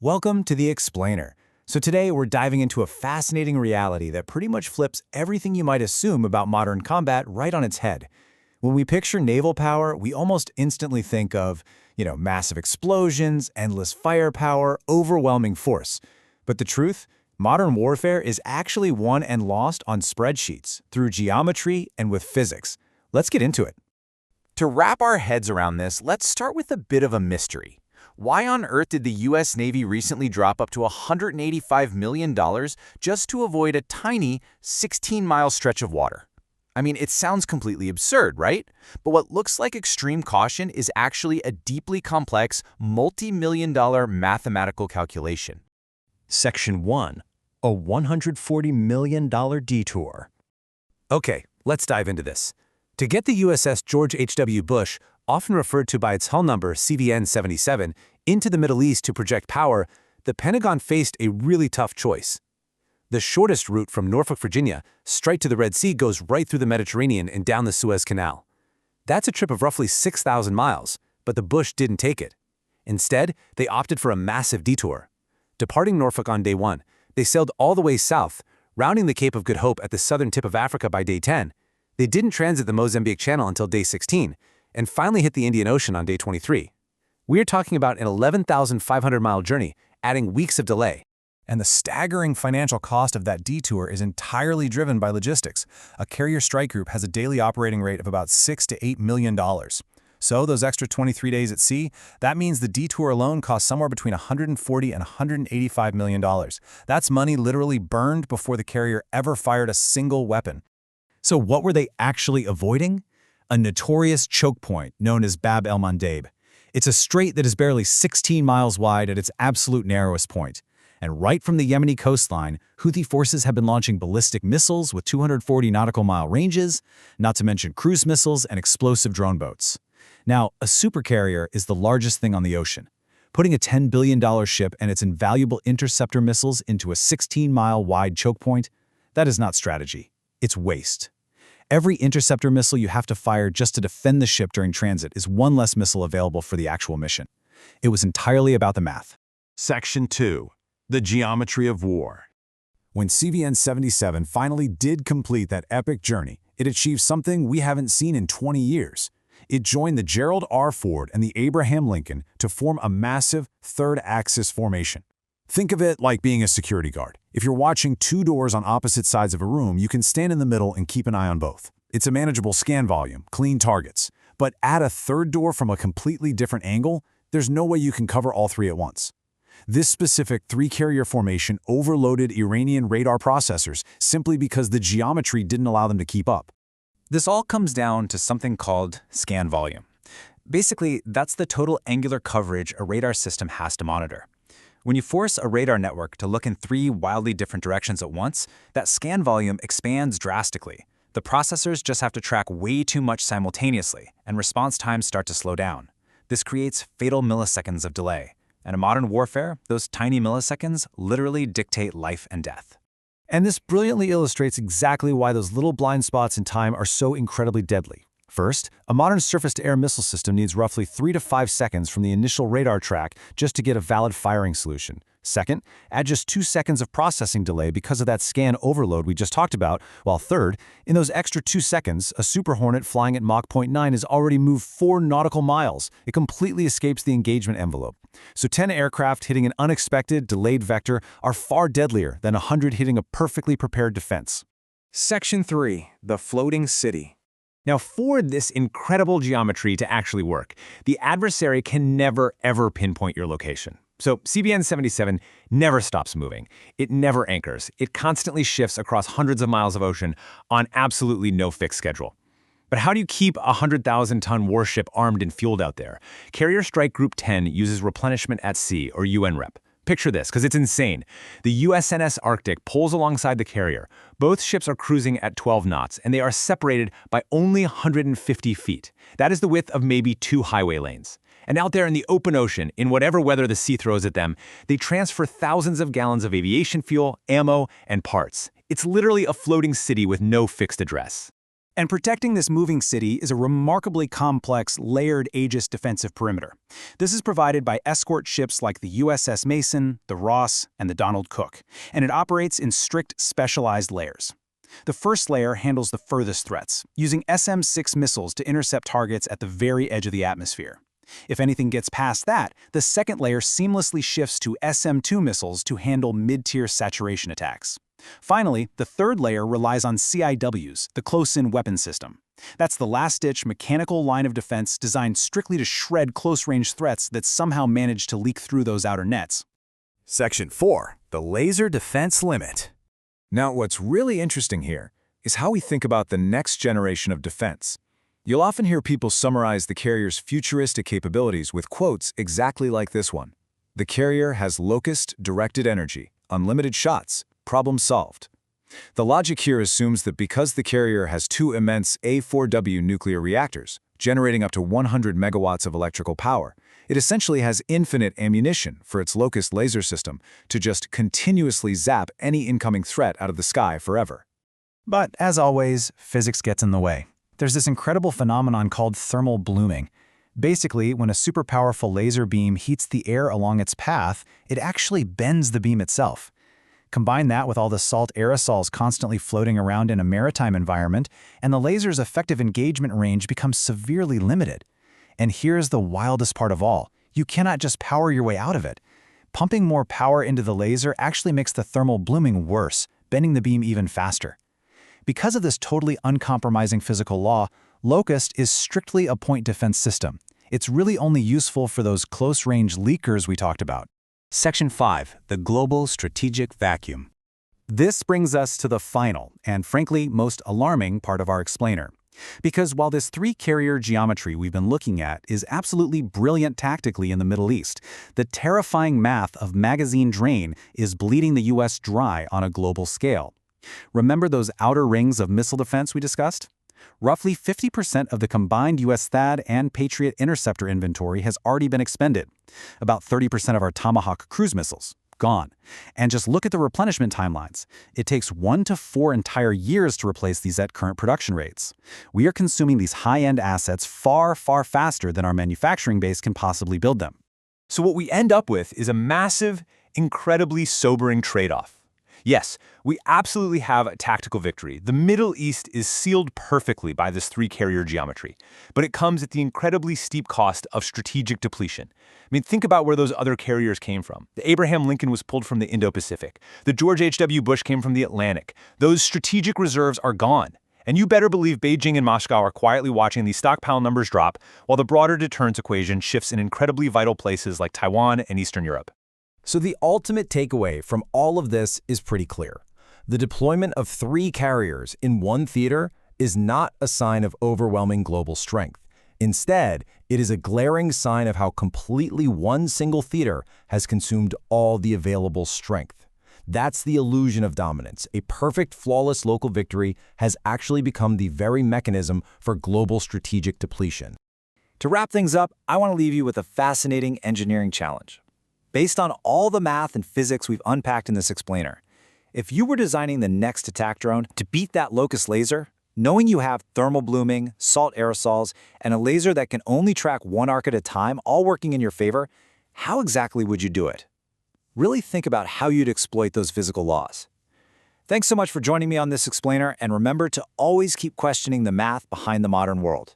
Welcome to The Explainer. So today we're diving into a fascinating reality that pretty much flips everything you might assume about modern combat right on its head. When we picture naval power, we almost instantly think of, massive explosions, endless firepower, overwhelming force. But the truth? Modern warfare is actually won and lost on spreadsheets, through geometry, and with physics. Let's get into it. To wrap our heads around this, let's start with a bit of a mystery. Why on earth did the US Navy recently drop up to $185 million just to avoid a tiny 16-mile stretch of water? I mean, it sounds completely absurd, right? But what looks like extreme caution is actually a deeply complex, multi-million-dollar mathematical calculation. Section 1. A $140 million detour. Okay, let's dive into this. To get the USS George HW Bush, often referred to by its hull number CVN-77, into the Middle East to project power, the Pentagon faced a really tough choice. The shortest route from Norfolk, Virginia, straight to the Red Sea goes right through the Mediterranean and down the Suez Canal. That's a trip of roughly 6,000 miles, but the Bush didn't take it. Instead, they opted for a massive detour. Departing Norfolk on day 1, they sailed all the way south, rounding the Cape of Good Hope at the southern tip of Africa by day 10. They didn't transit the Mozambique Channel until day 16, and finally hit the Indian Ocean on day 23. We're talking about an 11,500-mile journey, adding weeks of delay. And the staggering financial cost of that detour is entirely driven by logistics. A carrier strike group has a daily operating rate of about $6 to $8 million. So those extra 23 days at sea, that means the detour alone costs somewhere between $140 and $185 million. That's money literally burned before the carrier ever fired a single weapon. So what were they actually avoiding? A notorious choke point known as Bab el-Mandeb. It's a strait that is barely 16 miles wide at its absolute narrowest point. And right from the Yemeni coastline, Houthi forces have been launching ballistic missiles with 240 nautical mile ranges, not to mention cruise missiles and explosive drone boats. Now, a supercarrier is the largest thing on the ocean. Putting a $10 billion ship and its invaluable interceptor missiles into a 16-mile wide choke point, that is not strategy. It's waste. Every interceptor missile you have to fire just to defend the ship during transit is one less missile available for the actual mission. It was entirely about the math. Section 2. The Geometry of War. When CVN-77 finally did complete that epic journey, it achieved something we haven't seen in 20 years. It joined the Gerald R. Ford and the Abraham Lincoln to form a massive third-axis formation. Think of it like being a security guard. If you're watching two doors on opposite sides of a room, you can stand in the middle and keep an eye on both. It's a manageable scan volume, clean targets. But add a third door from a completely different angle, there's no way you can cover all three at once. This specific three-carrier formation overloaded Iranian radar processors simply because the geometry didn't allow them to keep up. This all comes down to something called scan volume. Basically, that's the total angular coverage a radar system has to monitor. When you force a radar network to look in three wildly different directions at once, that scan volume expands drastically. The processors just have to track way too much simultaneously, and response times start to slow down. This creates fatal milliseconds of delay. And in modern warfare, those tiny milliseconds literally dictate life and death. And this brilliantly illustrates exactly why those little blind spots in time are so incredibly deadly. First, a modern surface-to-air missile system needs roughly 3 to 5 seconds from the initial radar track just to get a valid firing solution. Second, add just 2 seconds of processing delay because of that scan overload we just talked about, while third, in those extra 2 seconds, a Super Hornet flying at Mach 0.9 has already moved 4 nautical miles. It completely escapes the engagement envelope. So 10 aircraft hitting an unexpected, delayed vector are far deadlier than 100 hitting a perfectly prepared defense. Section 3. The Floating City. Now, for this incredible geometry to actually work, the adversary can never, ever pinpoint your location. So CVN-77 never stops moving. It never anchors. It constantly shifts across hundreds of miles of ocean on absolutely no fixed schedule. But how do you keep a 100,000-ton warship armed and fueled out there? Carrier Strike Group 10 uses replenishment at sea, or UNREP. Picture this, because it's insane. The USNS Arctic pulls alongside the carrier. Both ships are cruising at 12 knots, and they are separated by only 150 feet. That is the width of maybe 2 highway lanes. And out there in the open ocean, in whatever weather the sea throws at them, they transfer thousands of gallons of aviation fuel, ammo, and parts. It's literally a floating city with no fixed address. And protecting this moving city is a remarkably complex, layered Aegis defensive perimeter. This is provided by escort ships like the USS Mason, the Ross, and the Donald Cook, and it operates in strict, specialized layers. The first layer handles the furthest threats, using SM-6 missiles to intercept targets at the very edge of the atmosphere. If anything gets past that, the second layer seamlessly shifts to SM-2 missiles to handle mid-tier saturation attacks. Finally, the third layer relies on CIWs, the close-in weapon system. That's the last-ditch mechanical line of defense designed strictly to shred close-range threats that somehow manage to leak through those outer nets. Section 4. The Laser Defense Limit. Now, what's really interesting here is how we think about the next generation of defense. You'll often hear people summarize the carrier's futuristic capabilities with quotes exactly like this one. The carrier has locust-directed energy, unlimited shots, problem solved. The logic here assumes that because the carrier has two immense A4W nuclear reactors, generating up to 100 megawatts of electrical power, it essentially has infinite ammunition for its locust laser system to just continuously zap any incoming threat out of the sky forever. But, as always, physics gets in the way. There's this incredible phenomenon called thermal blooming. Basically, when a super powerful laser beam heats the air along its path, it actually bends the beam itself. Combine that with all the salt aerosols constantly floating around in a maritime environment, and the laser's effective engagement range becomes severely limited. And here's the wildest part of all. You cannot just power your way out of it. Pumping more power into the laser actually makes the thermal blooming worse, bending the beam even faster. Because of this totally uncompromising physical law, Locust is strictly a point defense system. It's really only useful for those close-range leakers we talked about. Section 5. The Global Strategic Vacuum. This brings us to the final, and frankly, most alarming part of our explainer. Because while this three-carrier geometry we've been looking at is absolutely brilliant tactically in the Middle East, the terrifying math of magazine drain is bleeding the U.S. dry on a global scale. Remember those outer rings of missile defense we discussed? Roughly 50% of the combined U.S. THAAD and Patriot interceptor inventory has already been expended. About 30% of our Tomahawk cruise missiles, gone. And just look at the replenishment timelines. It takes 1 to 4 entire years to replace these at current production rates. We are consuming these high-end assets far, far faster than our manufacturing base can possibly build them. So what we end up with is a massive, incredibly sobering trade-off. Yes, we absolutely have a tactical victory. The Middle East is sealed perfectly by this three-carrier geometry, but it comes at the incredibly steep cost of strategic depletion. I mean, think about where those other carriers came from. The Abraham Lincoln was pulled from the Indo-Pacific. The George HW Bush came from the Atlantic. Those strategic reserves are gone. And you better believe Beijing and Moscow are quietly watching these stockpile numbers drop, while the broader deterrence equation shifts in incredibly vital places like Taiwan and Eastern Europe. So the ultimate takeaway from all of this is pretty clear. The deployment of 3 carriers in one theater is not a sign of overwhelming global strength. Instead, it is a glaring sign of how completely one single theater has consumed all the available strength. That's the illusion of dominance. A perfect, flawless local victory has actually become the very mechanism for global strategic depletion. To wrap things up, I want to leave you with a fascinating engineering challenge. Based on all the math and physics we've unpacked in this explainer, if you were designing the next attack drone to beat that locust laser, knowing you have thermal blooming, salt aerosols, and a laser that can only track one arc at a time, all working in your favor, how exactly would you do it? Really think about how you'd exploit those physical laws. Thanks so much for joining me on this explainer, and remember to always keep questioning the math behind the modern world.